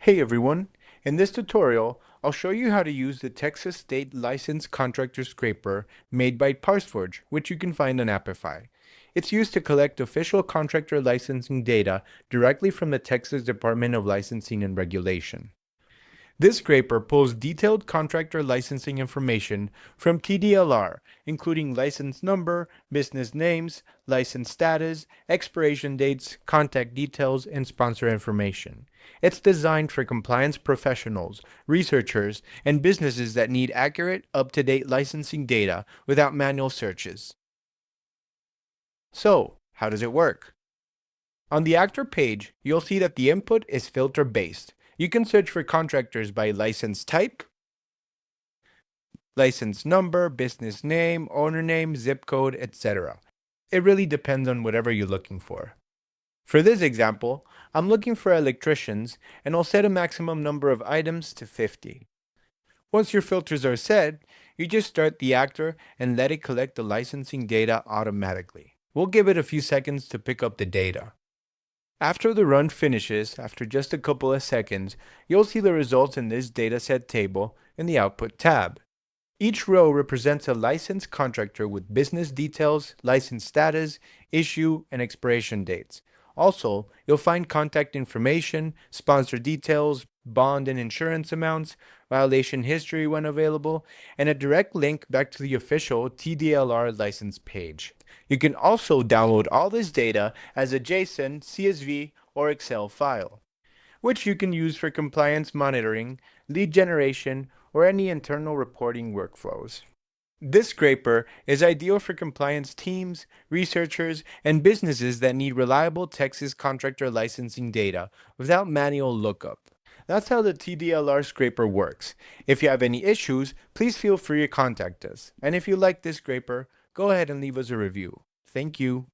Hey everyone! In this tutorial, I'll show you how to use the Texas State Licensed Contractor Scraper made by ParseForge, which you can find on Appify. It's used to collect official contractor licensing data directly from the Texas Department of Licensing and Regulation. This scraper pulls detailed contractor licensing information from TDLR, including license number, business names, license status, expiration dates, contact details, and sponsor information. It's designed for compliance professionals, researchers, and businesses that need accurate, up-to-date licensing data without manual searches. So, how does it work? On the actor page, you'll see that the input is filter-based. You can search for contractors by license type, license number, business name, owner name, zip code, etc. It really depends on whatever you're looking for. For this example, I'm looking for electricians and I'll set a maximum number of items to 50. Once your filters are set, you just start the actor and let it collect the licensing data automatically. We'll give it a few seconds to pick up the data. After the run finishes, after just a couple of seconds, you'll see the results in this dataset table in the Output tab. Each row represents a licensed contractor with business details, license status, issue, and expiration dates. Also, you'll find contact information, sponsor details, bond and insurance amounts, violation history when available, and a direct link back to the official TDLR license page. You can also download all this data as a JSON, CSV, or Excel file, which you can use for compliance monitoring, lead generation, or any internal reporting workflows. This scraper is ideal for compliance teams, researchers, and businesses that need reliable Texas contractor licensing data without manual lookup. That's how the TDLR scraper works. If you have any issues, please feel free to contact us. And if you like this scraper, go ahead and leave us a review. Thank you.